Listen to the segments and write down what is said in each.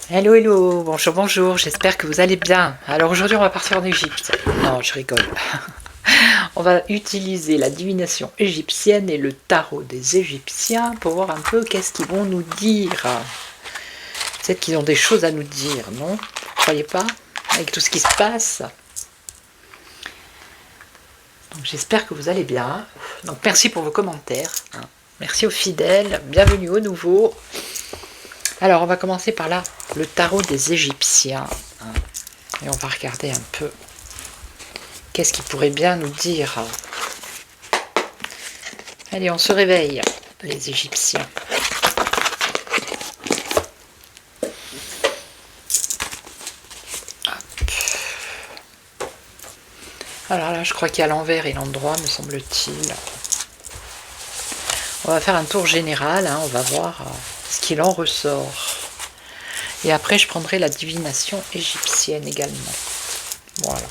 Hello, hello, bonjour, bonjour, j'espère que vous allez bien. Alors aujourd'hui on va partir en Égypte. Non, je rigole. On va utiliser la divination égyptienne et le tarot des Égyptiens pour voir un peu qu'est-ce qu'ils vont nous dire. Peut-être qu'ils ont des choses à nous dire, non? Vous croyez pas? Avec tout ce qui se passe. Donc j'espère que vous allez bien. Donc merci pour vos commentaires. Merci aux fidèles, bienvenue aux nouveaux. Alors on va commencer par là, le tarot des Égyptiens. Et on va regarder un peu qu'est-ce qu'ils pourraient bien nous dire. Allez, on se réveille, les Égyptiens. Hop. Alors là, je crois qu'il y a l'envers et l'endroit, me semble-t-il. On va faire un tour général, on va voir ce qu'il en ressort. Et après, je prendrai la divination égyptienne également. Voilà.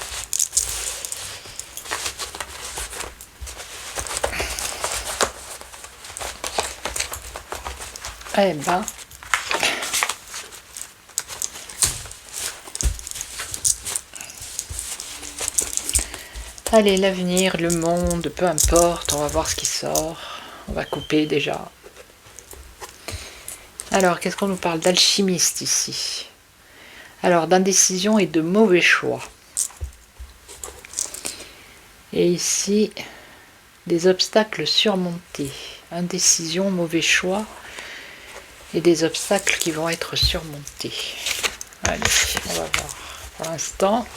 Eh ben, allez, l'avenir, le monde, peu importe, on va voir ce qui sort. On va couper déjà. Alors, qu'est-ce qu'on nous parle d'alchimiste ici? Alors, d'indécision et de mauvais choix. Et ici, des obstacles surmontés. Indécision, mauvais choix et des obstacles qui vont être surmontés. Allez, on va voir. Pour l'instant,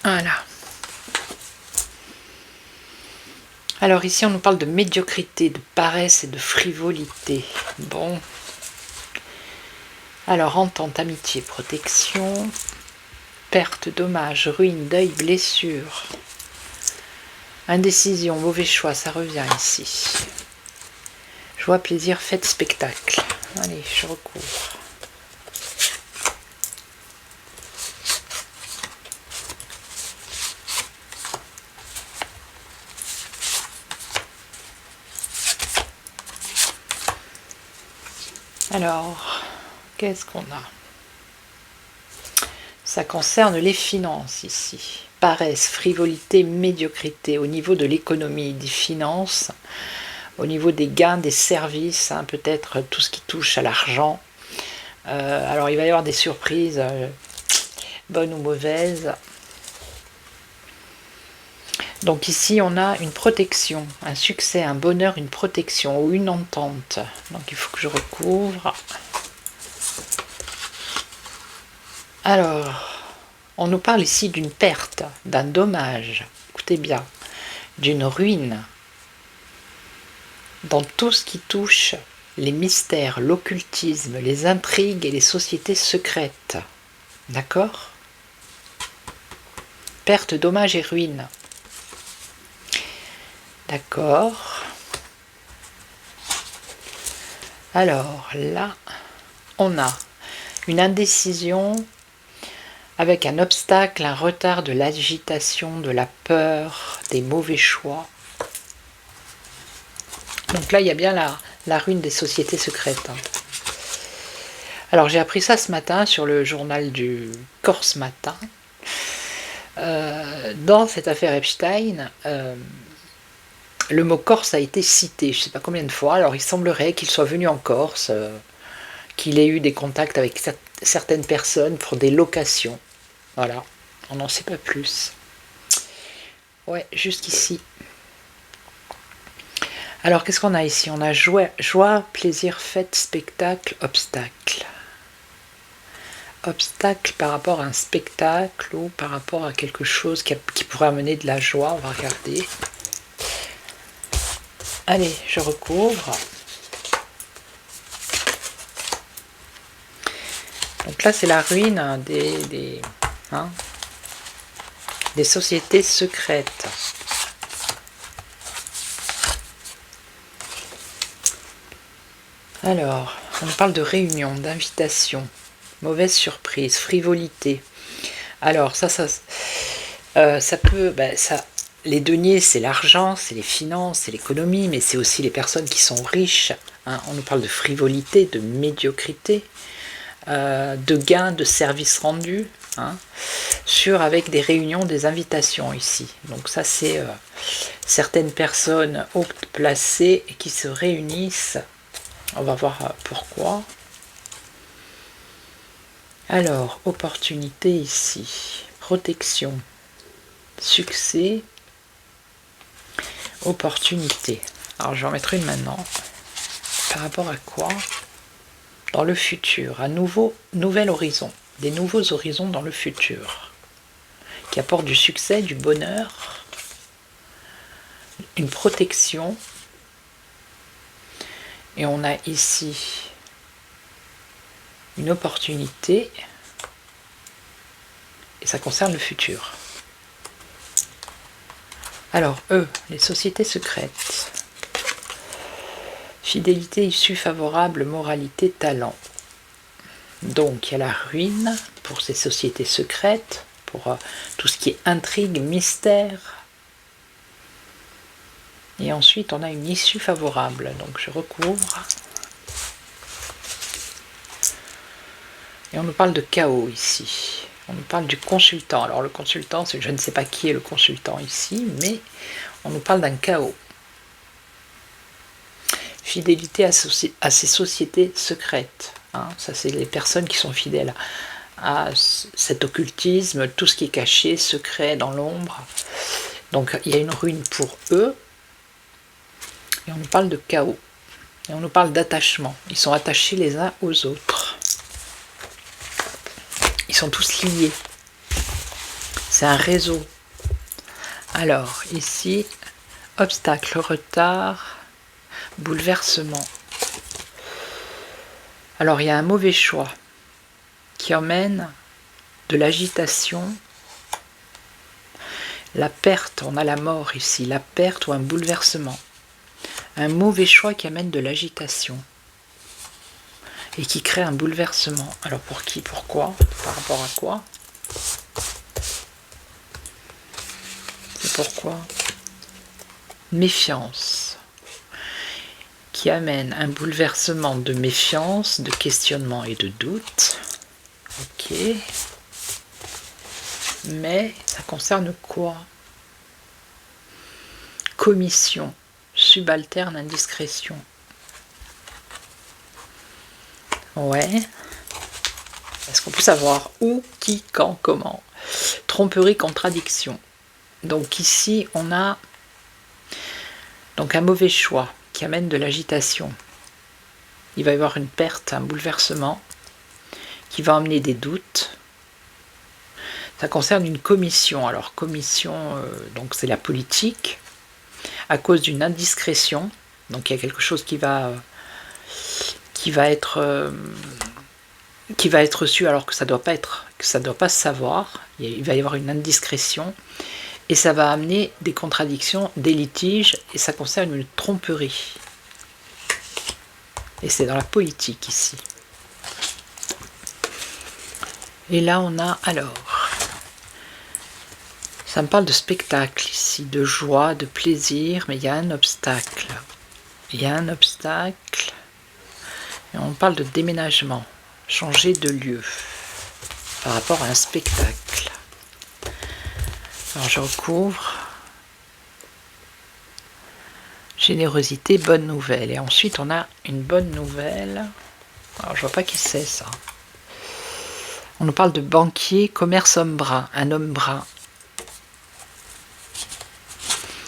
voilà. Alors ici, on nous parle de médiocrité, de paresse et de frivolité. Bon. Alors, entente, amitié, protection, perte, dommage, ruine, deuil, blessure, indécision, mauvais choix, ça revient ici. Joie, plaisir, fête, spectacle. Allez, je recouvre. Alors, qu'est-ce qu'on a? Ça concerne les finances ici. Paresse, frivolité, médiocrité au niveau de l'économie, des finances, au niveau des gains, des services, peut-être tout ce qui touche à l'argent. Alors il va y avoir des surprises, bonnes ou mauvaises. Donc ici on a une protection, un succès, un bonheur, une protection ou une entente. Donc il faut que je recouvre. Alors, on nous parle ici d'une perte, d'un dommage, écoutez bien, d'une ruine dans tout ce qui touche les mystères, l'occultisme, les intrigues et les sociétés secrètes. D'accord? Perte, dommage et ruine. D'accord. Alors là, on a une indécision avec un obstacle, un retard, de l'agitation, de la peur, des mauvais choix. Donc là, il y a bien la ruine des sociétés secrètes. Alors j'ai appris ça ce matin sur le journal du Corse Matin. Dans cette affaire Epstein, le mot Corse a été cité, je ne sais pas combien de fois. Alors il semblerait qu'il soit venu en Corse, qu'il ait eu des contacts avec certaines personnes pour des locations. Voilà, on n'en sait pas plus. Ouais, jusqu'ici. Alors, qu'est-ce qu'on a ici? On a joie, plaisir, fête, spectacle, obstacle. Obstacle par rapport à un spectacle ou par rapport à quelque chose qui pourrait amener de la joie. On va regarder. Allez, je recouvre. Donc là, c'est la ruine hein, des sociétés secrètes. Alors, on parle de réunion, d'invitation, mauvaise surprise, frivolité. Alors, ça peut... les deniers, c'est l'argent, c'est les finances, c'est l'économie, mais c'est aussi les personnes qui sont riches. Hein. On nous parle de frivolité, de médiocrité, de gains, de services rendus, hein, avec des réunions, des invitations ici. Donc ça, c'est certaines personnes haut placées qui se réunissent. On va voir pourquoi. Alors, opportunité ici, protection, succès, opportunité. Alors, je vais en mettre une maintenant. Par rapport à quoi? Dans le futur, un nouvel horizon, des nouveaux horizons dans le futur, qui apportent du succès, du bonheur, une protection. Et on a ici une opportunité, et ça concerne le futur. Alors, les sociétés secrètes. Fidélité issue favorable, moralité, talent. Donc, il y a la ruine pour ces sociétés secrètes, pour tout ce qui est intrigue, mystère. Et ensuite, on a une issue favorable. Donc, je recouvre. Et on nous parle de chaos ici. On nous parle du consultant. Alors, le consultant, je ne sais pas qui est le consultant ici, mais on nous parle d'un chaos. Fidélité à ces sociétés secrètes. Hein. Ça, c'est les personnes qui sont fidèles à cet occultisme, tout ce qui est caché, secret, dans l'ombre. Donc, il y a une ruine pour eux. Et on nous parle de chaos. Et on nous parle d'attachement. Ils sont attachés les uns aux autres. Ils sont tous liés. C'est un réseau. Alors, ici, obstacle, retard, bouleversement. Alors, il y a un mauvais choix qui emmène de l'agitation, la perte, on a la mort ici, la perte ou un bouleversement. Un mauvais choix qui amène de l'agitation et qui crée un bouleversement. Alors pour qui? Pourquoi? Par rapport à quoi? C'est pourquoi? Méfiance, qui amène un bouleversement de méfiance, de questionnement et de doute. Ok. Mais ça concerne quoi? Commission, subalterne, indiscrétion. Ouais. Est-ce qu'on peut savoir où, qui, quand, comment? Tromperie, contradiction. Donc ici, on a donc un mauvais choix qui amène de l'agitation. Il va y avoir une perte, un bouleversement qui va amener des doutes. Ça concerne une commission. Alors commission, donc c'est la politique, à cause d'une indiscrétion. Donc il y a quelque chose qui va être su alors que ça doit pas se savoir. Il va y avoir une indiscrétion et ça va amener des contradictions, des litiges, et ça concerne une tromperie. Et c'est dans la politique ici. Et là on a alors, ça me parle de spectacle ici, de joie, de plaisir, mais il y a un obstacle. Il y a un obstacle. Et on parle de déménagement, changer de lieu par rapport à un spectacle. Alors je recouvre. Générosité, bonne nouvelle. Et ensuite on a une bonne nouvelle. Alors je vois pas qui c'est ça. On nous parle de banquier, commerce homme brun, un homme brun.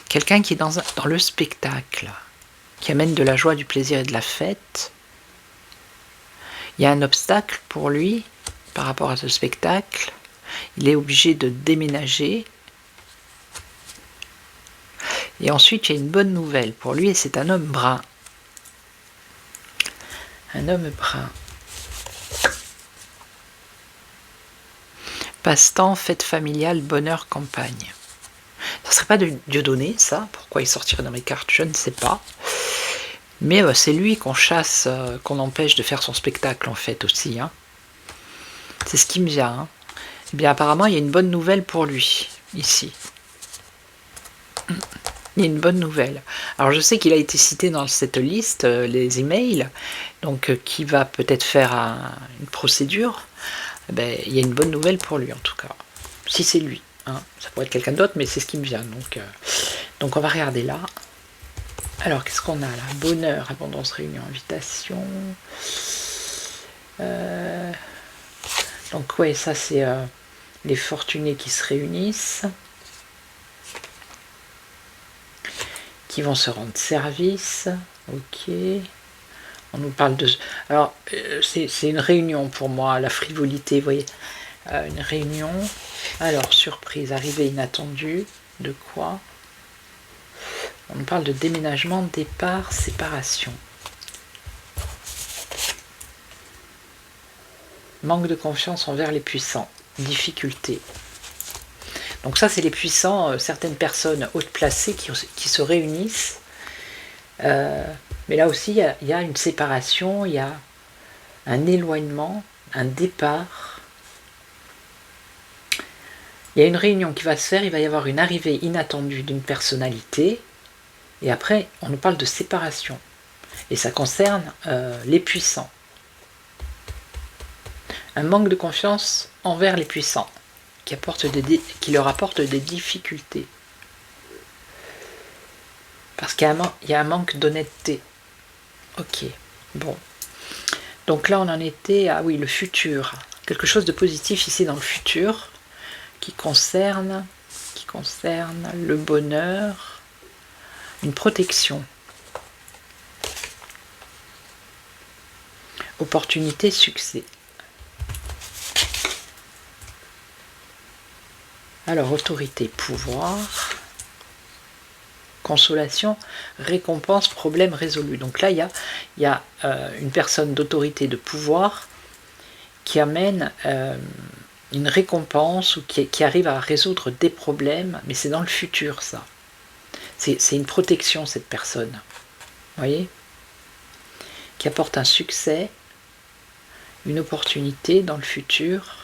Quelqu'un qui est dans le spectacle. qui amène de la joie, du plaisir et de la fête. Il y a un obstacle pour lui par rapport à ce spectacle. Il est obligé de déménager. Et ensuite, il y a une bonne nouvelle pour lui, et c'est un homme brun. Un homme brun. Passe-temps, fête familiale, bonheur, campagne. Ça ne serait pas de Dieudonné, ça? Pourquoi il sortirait dans mes cartes? Je ne sais pas. Mais c'est lui qu'on chasse, qu'on empêche de faire son spectacle, en fait, aussi. Hein. C'est ce qui me vient. Hein. Eh bien, apparemment, il y a une bonne nouvelle pour lui, ici. Il y a une bonne nouvelle. Alors, je sais qu'il a été cité dans cette liste, les emails, donc qui va peut-être faire une procédure. Eh bien, il y a une bonne nouvelle pour lui, en tout cas. Si c'est lui. Hein. Ça pourrait être quelqu'un d'autre, mais c'est ce qui me vient. Donc on va regarder là. Alors, qu'est-ce qu'on a là? Bonheur, abondance, réunion, invitation. Donc, ouais, ça, c'est les fortunés qui se réunissent, qui vont se rendre service. Ok. On nous parle de... Alors, c'est une réunion pour moi, la frivolité, vous voyez. Une réunion. Alors, surprise, arrivée inattendue. De quoi? On nous parle de déménagement, départ, séparation. Manque de confiance envers les puissants. Difficulté. Donc ça, c'est les puissants, certaines personnes hautes placées qui se réunissent. Mais là aussi, il y a une séparation, il y a un éloignement, un départ. Il y a une réunion qui va se faire, il va y avoir une arrivée inattendue d'une personnalité. Et après, on nous parle de séparation. Et ça concerne les puissants. Un manque de confiance envers les puissants, qui leur apporte des difficultés. Parce qu'il y a un manque d'honnêteté. Ok, bon. Donc là, on en était à, oui, le futur. Quelque chose de positif ici dans le futur, qui concerne le bonheur, une protection. Opportunité, succès. Alors, autorité, pouvoir, consolation, récompense, problème résolu. Donc là, il y a une personne d'autorité, de pouvoir, qui amène une récompense ou qui arrive à résoudre des problèmes, mais c'est dans le futur, ça. C'est une protection, cette personne. Vous voyez? Qui apporte un succès, une opportunité dans le futur,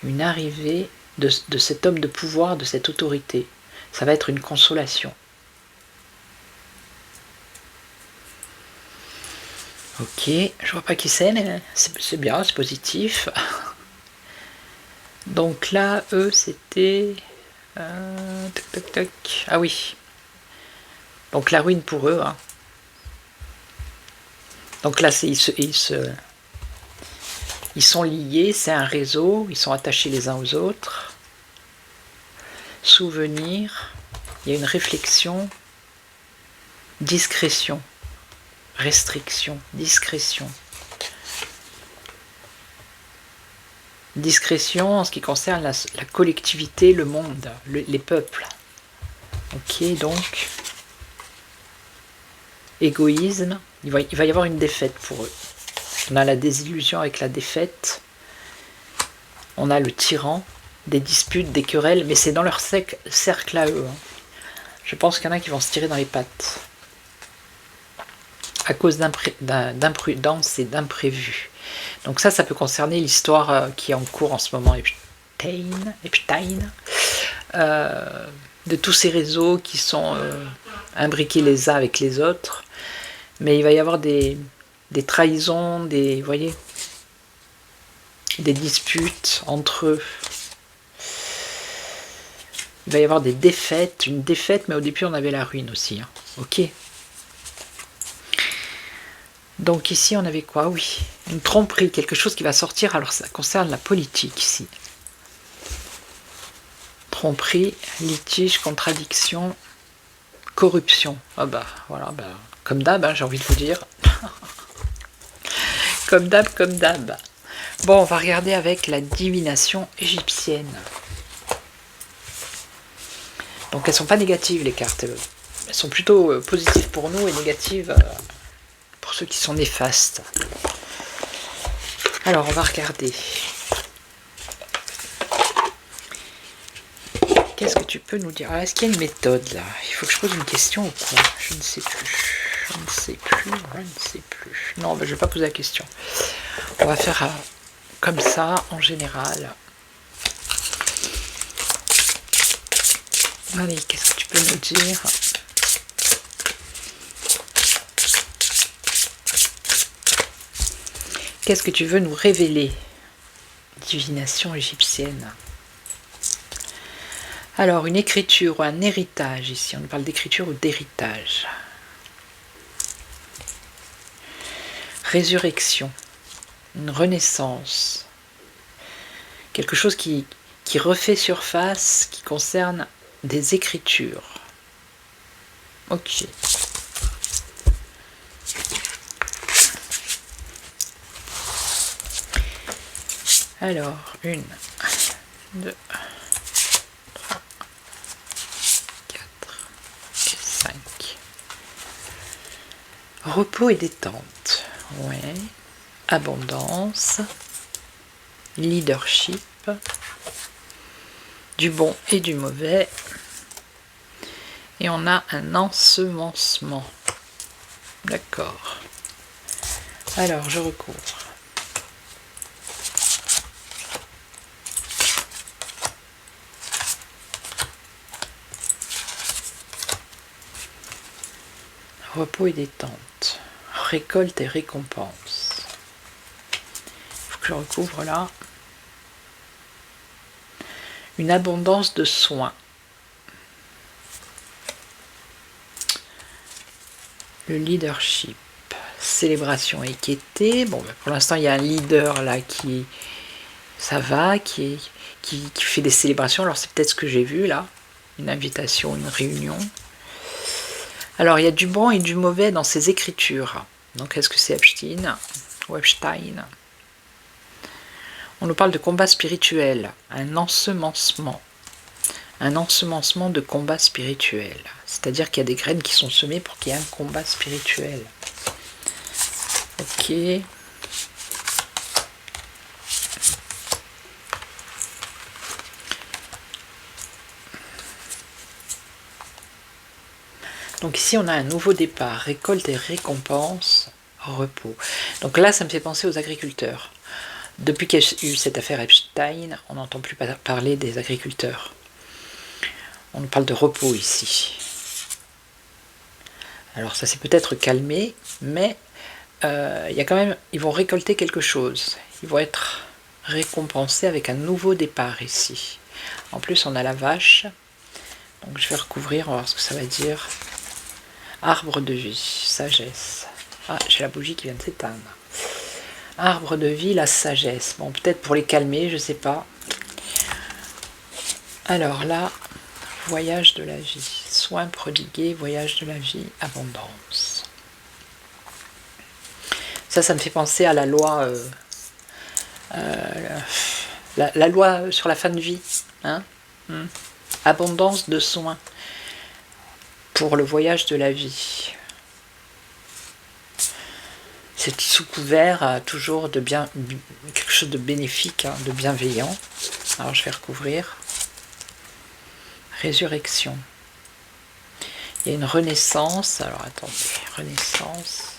une arrivée de cet homme de pouvoir, de cette autorité. Ça va être une consolation. Ok, je vois pas qui c'est, mais c'est bien, c'est positif. Donc là, eux, c'était... tac, tac, tac. Ah oui. Donc la ruine pour eux. Hein. Donc là, ils sont liés, c'est un réseau, ils sont attachés les uns aux autres. Souvenir, il y a une réflexion, discrétion, restriction, discrétion. Discrétion en ce qui concerne la collectivité, le monde, les peuples. Ok, donc, égoïsme, il va y avoir une défaite pour eux. On a la désillusion avec la défaite. On a le tyran, des disputes, des querelles, mais c'est dans leur cercle à eux. Hein. Je pense qu'il y en a qui vont se tirer dans les pattes. À cause d'imprudence et d'imprévus. Donc ça peut concerner l'histoire qui est en cours en ce moment, Epstein, de tous ces réseaux qui sont imbriqués les uns avec les autres. Mais il va y avoir des trahisons, vous voyez, des disputes entre eux. Il va y avoir des défaites, une défaite, mais au début on avait la ruine aussi. Hein. Ok. Donc ici on avait quoi? Oui, une tromperie, quelque chose qui va sortir. Alors ça concerne la politique ici. Tromperie, litige, contradiction, corruption. Ah bah voilà, bah, comme d'hab, hein, j'ai envie de vous dire. Comme d'hab, comme d'hab. Bon, on va regarder avec la divination égyptienne. Donc elles sont pas négatives les cartes. Elles sont plutôt positives pour nous et négatives pour ceux qui sont néfastes. Alors on va regarder. Qu'est-ce que tu peux nous dire? Est-ce qu'il y a une méthode là? Il faut que je pose une question ou quoi? Je ne sais plus. Je ne sais plus. Je ne sais plus. Non, ben, je ne vais pas poser la question. On va faire comme ça en général. Allez, qu'est-ce que tu peux nous dire? Qu'est-ce que tu veux nous révéler? Divination égyptienne. Alors, une écriture ou un héritage ici. On nous parle d'écriture ou d'héritage. Résurrection. Une renaissance. Quelque chose qui refait surface, qui concerne des écritures. Ok. Alors, 1, 2, 3, 4 et 5. Repos et détente. Ouais. Abondance. Leadership. Du bon et du mauvais. Et on a un ensemencement. D'accord. Alors, je recouvre. Repos et détente. Récolte et récompense. Il faut que je recouvre là. Une abondance de soins. Le leadership. Célébration équitée. Bon, ben pour l'instant, il y a un leader là qui... Ça va, qui fait des célébrations. Alors, c'est peut-être ce que j'ai vu là. Une invitation, une réunion. Alors, il y a du bon et du mauvais dans ces écritures. Donc, est-ce que c'est Epstein ou Epstein? On nous parle de combat spirituel, un ensemencement de combat spirituel. C'est-à-dire qu'il y a des graines qui sont semées pour qu'il y ait un combat spirituel. Ok. Donc ici, on a un nouveau départ, récolte et récompense, repos. Donc là, ça me fait penser aux agriculteurs. Depuis qu'il y a eu cette affaire Epstein, on n'entend plus parler des agriculteurs. On nous parle de repos ici. Alors ça s'est peut-être calmé, mais il y a quand même, ils vont récolter quelque chose. Ils vont être récompensés avec un nouveau départ ici. En plus, on a la vache. Donc je vais recouvrir, on va voir ce que ça va dire. Arbre de vie, sagesse. Ah, j'ai la bougie qui vient de s'éteindre. Arbre de vie, la sagesse. Bon, peut-être pour les calmer, je sais pas. Alors là, voyage de la vie. Soins prodigués, voyage de la vie, abondance. Ça me fait penser à la loi... la loi sur la fin de vie. Hein, abondance de soins pour le voyage de la vie. C'est sous couvert toujours de bien, quelque chose de bénéfique, hein, de bienveillant. Alors je vais recouvrir. Résurrection. Il y a une renaissance. Alors attendez, renaissance.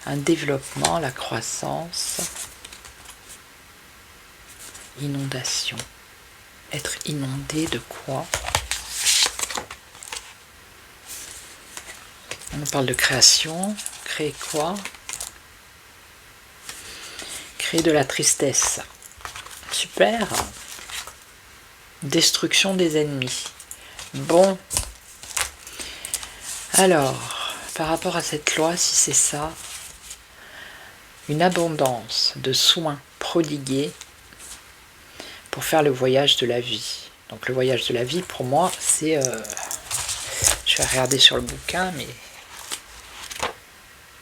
Un développement, la croissance. Inondation. Être inondé de quoi? On parle de création. Créer quoi? Créer de la tristesse. Super. Destruction des ennemis. Bon. Alors, par rapport à cette loi, si c'est ça, une abondance de soins prodigués pour faire le voyage de la vie. Donc le voyage de la vie, pour moi, c'est... Je vais regarder sur le bouquin, mais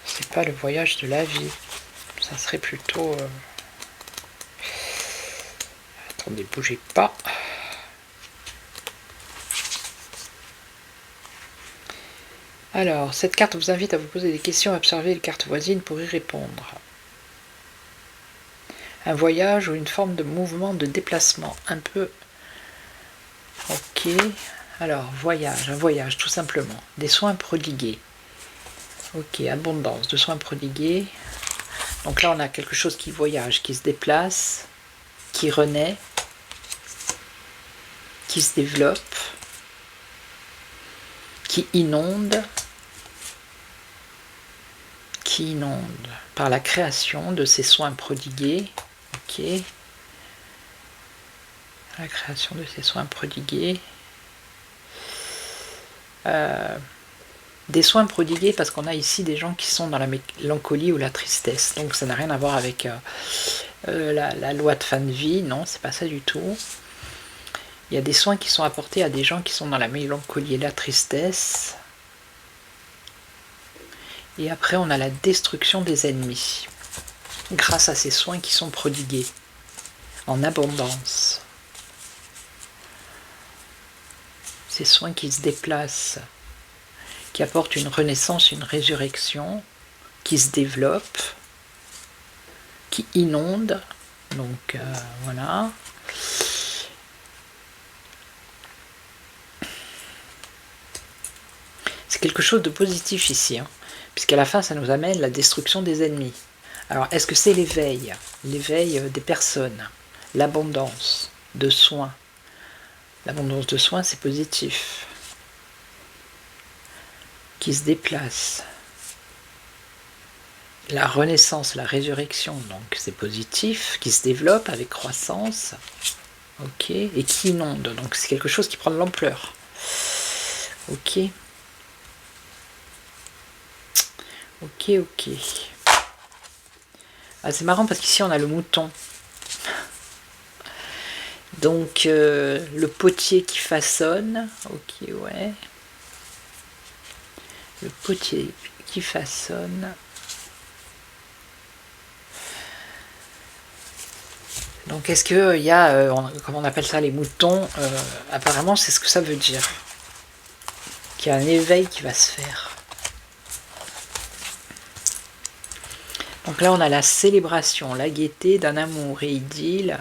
c'est pas le voyage de la vie. Ça serait plutôt... Attendez, bougez pas. Alors, cette carte vous invite à vous poser des questions, à observer les cartes voisines pour y répondre. Un voyage ou une forme de mouvement, de déplacement, un peu... Ok, alors voyage, un voyage tout simplement. Des soins prodigués. Ok, abondance de soins prodigués. Donc là on a quelque chose qui voyage, qui se déplace, qui renaît, qui se développe, qui inonde par la création de ces soins prodigués. Ok. La création de ces soins prodigués. Des soins prodigués parce qu'on a ici des gens qui sont dans la mélancolie ou la tristesse. Donc ça n'a rien à voir avec la loi de fin de vie. Non, c'est pas ça du tout. Il y a des soins qui sont apportés à des gens qui sont dans la mélancolie et la tristesse. Et après on a la destruction des ennemis. Grâce à ces soins qui sont prodigués. En abondance. Ces soins qui se déplacent, qui apportent une renaissance, une résurrection, qui se développent, qui inondent. Donc voilà. C'est quelque chose de positif ici, hein, puisqu'à la fin ça nous amène la destruction des ennemis. Alors est-ce que c'est l'éveil des personnes, l'abondance de soins? L'abondance de soins, c'est positif. Qui se déplace. La renaissance, la résurrection, donc c'est positif, qui se développe avec croissance. Ok, et qui inonde, donc c'est quelque chose qui prend de l'ampleur. Ok. Ok, ok. Ah, c'est marrant parce qu'ici on a le mouton. Donc le potier qui façonne, ok, ouais. Le potier qui façonne. Donc est-ce qu'il y a, comment on appelle ça, les moutons, apparemment c'est ce que ça veut dire. Qu'il y a un éveil qui va se faire. Donc là on a la célébration, la gaieté d'un amour et idylle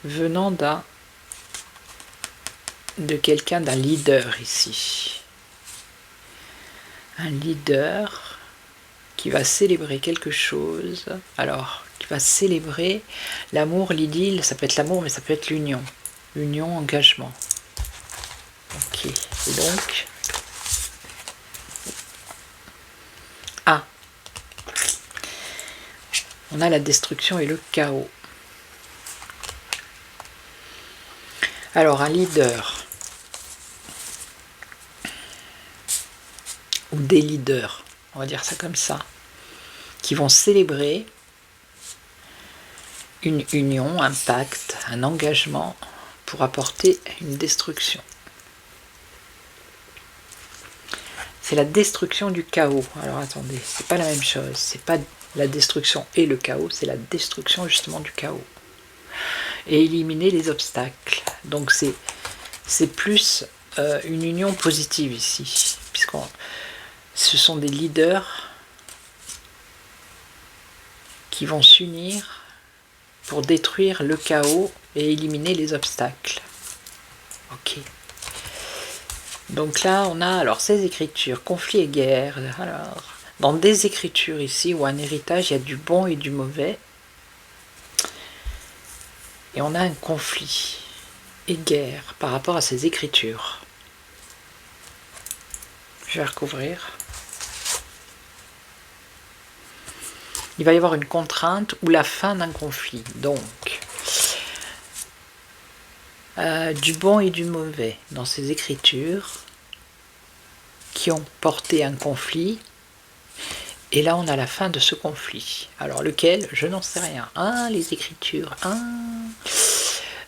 venant de quelqu'un, d'un leader ici. Un leader qui va célébrer quelque chose. Alors, qui va célébrer l'amour, l'idylle, ça peut être l'amour, mais ça peut être l'union. Union, engagement. Ok, et donc... Ah, on a la destruction et le chaos. Alors, un leader, ou des leaders, on va dire ça comme ça, qui vont célébrer une union, un pacte, un engagement pour apporter une destruction. C'est la destruction du chaos. Alors attendez, c'est pas la même chose. C'est pas la destruction et le chaos, c'est la destruction justement du chaos. Et éliminer les obstacles. Donc c'est plus une union positive ici, puisque ce sont des leaders qui vont s'unir pour détruire le chaos et éliminer les obstacles. Ok. Donc là, on a alors ces écritures, conflit et guerre. Alors, dans des écritures ici, ou un héritage, il y a du bon et du mauvais. Et on a un conflit et guerre par rapport à ces écritures. Je vais recouvrir. Il va y avoir une contrainte ou la fin d'un conflit. Donc, du bon et du mauvais dans ces écritures qui ont porté un conflit. Et là, on a la fin de ce conflit. Alors, lequel? Je n'en sais rien. Ah, les écritures. Ah.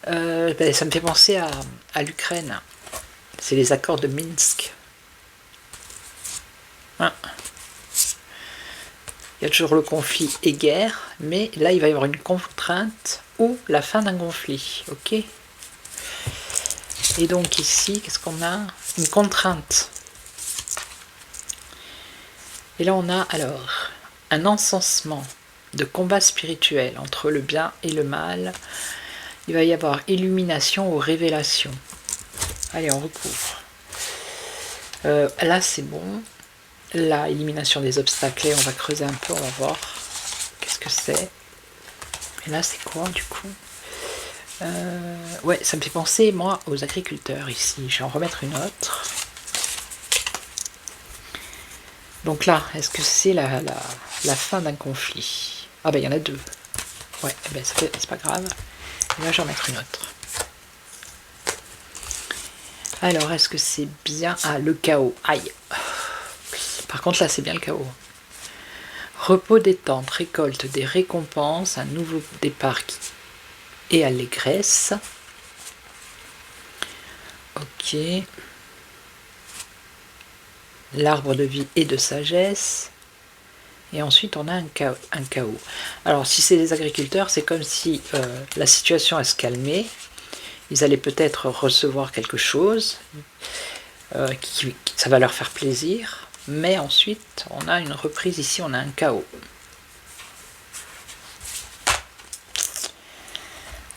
Ça me fait penser à l'Ukraine. C'est les accords de Minsk. Hein. Il y a toujours le conflit et guerre, mais là il va y avoir une contrainte ou la fin d'un conflit, ok. Et donc ici, qu'est-ce qu'on a? Une contrainte. Et là on a alors un encensement de combat spirituel entre le bien et le mal. Il va y avoir illumination ou révélation. Allez, on recouvre. Là c'est bon. Là, élimination des obstacles. Et on va creuser un peu, on va voir qu'est-ce que c'est. Et là c'est quoi du coup? Ouais, ça me fait penser moi aux agriculteurs ici. Je vais en remettre une autre. Donc là, est-ce que c'est la fin d'un conflit? Ah ben il y en a deux. Ouais, ben c'est pas grave. Et là je vais en mettre une autre. Alors est-ce que c'est bien... Ah, le chaos. Aïe. Par contre là c'est bien le chaos. Repos détente, récolte des récompenses, un nouveau départ et allégresse. Ok. L'arbre de vie et de sagesse. Et ensuite on a un chaos. Alors si c'est les agriculteurs, c'est comme si la situation elle se calmait. Ils allaient peut-être recevoir quelque chose, ça va leur faire plaisir. Mais ensuite on a une reprise ici, on a un chaos.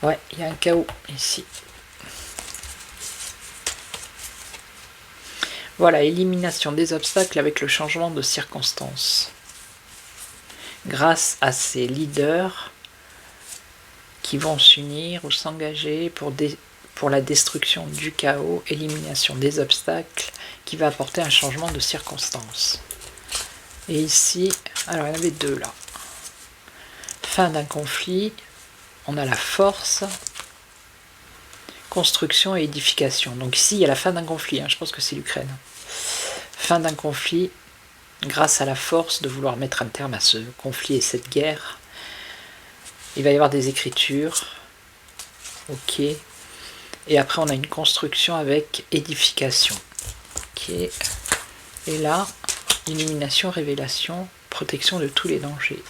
Ouais, il y a un chaos ici. Voilà, élimination des obstacles avec le changement de circonstances. Grâce à ces leaders qui vont s'unir ou s'engager pour la destruction du chaos, élimination des obstacles, qui va apporter un changement de circonstances. Et ici, alors il y en avait deux là. Fin d'un conflit, on a la force, construction et édification. Donc ici, il y a la fin d'un conflit, je pense que c'est l'Ukraine. Fin d'un conflit, grâce à la force de vouloir mettre un terme à ce conflit et cette guerre. Il va y avoir des écritures. Ok. Et après, on a une construction avec édification. Ok. Et là, illumination, révélation, protection de tous les dangers.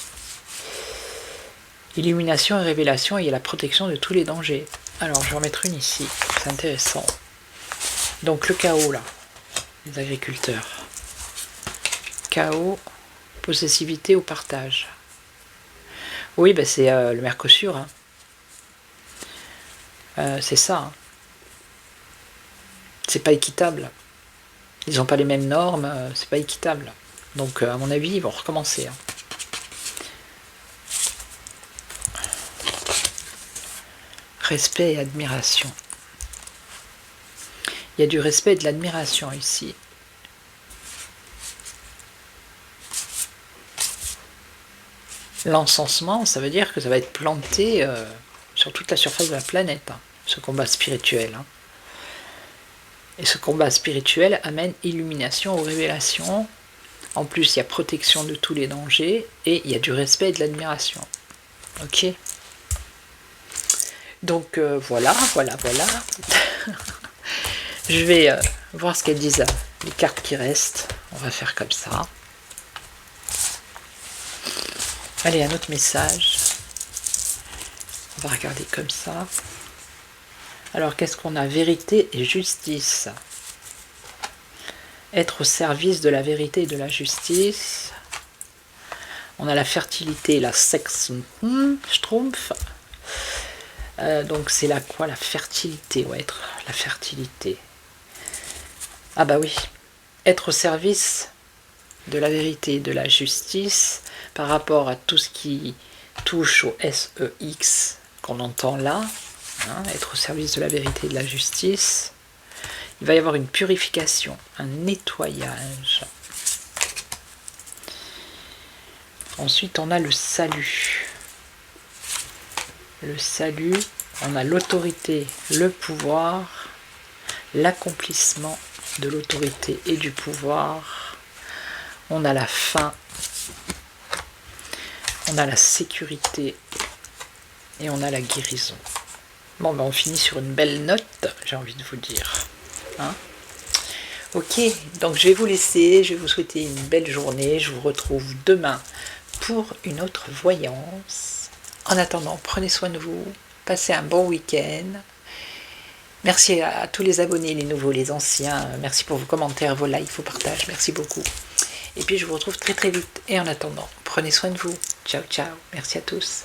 Illumination et révélation, et il y a la protection de tous les dangers. Alors, je vais en mettre une ici. C'est intéressant. Donc, le chaos, là. Les agriculteurs. Chaos, possessivité ou partage. Oui, ben c'est le Mercosur. C'est ça. C'est pas équitable. Ils n'ont pas les mêmes normes, c'est pas équitable. Donc, à mon avis, ils vont recommencer. Respect et admiration. Il y a du respect et de l'admiration ici. L'encensement, ça veut dire que ça va être planté sur toute la surface de la planète, ce combat spirituel. Et ce combat spirituel amène illumination ou révélation. En plus, il y a protection de tous les dangers et il y a du respect et de l'admiration. Ok. Donc voilà. Je vais voir ce qu'elles disent les cartes qui restent. On va faire comme ça. Allez, un autre message. On va regarder comme ça. Alors, qu'est-ce qu'on a? Vérité et justice. Être au service de la vérité et de la justice. On a la fertilité, la sexe, schtroumpf. Donc, c'est là quoi? La fertilité, ouais, être la fertilité. Ah bah oui. Être au service de la vérité et de la justice par rapport à tout ce qui touche au SEX qu'on entend là, être au service de la vérité et de la justice. Il va y avoir une purification, un nettoyage. Ensuite, on a le salut. Le salut, on a l'autorité, le pouvoir, l'accomplissement de l'autorité et du pouvoir. On a la fin, on a la sécurité et on a la guérison. Bon, ben on finit sur une belle note, j'ai envie de vous dire. Ok, donc je vais vous laisser, je vais vous souhaiter une belle journée, je vous retrouve demain pour une autre voyance. En attendant, prenez soin de vous, passez un bon week-end. Merci à tous les abonnés, les nouveaux, les anciens, merci pour vos commentaires, vos likes, vos partages, merci beaucoup. Et puis je vous retrouve très très vite. Et en attendant, prenez soin de vous. Ciao ciao, merci à tous.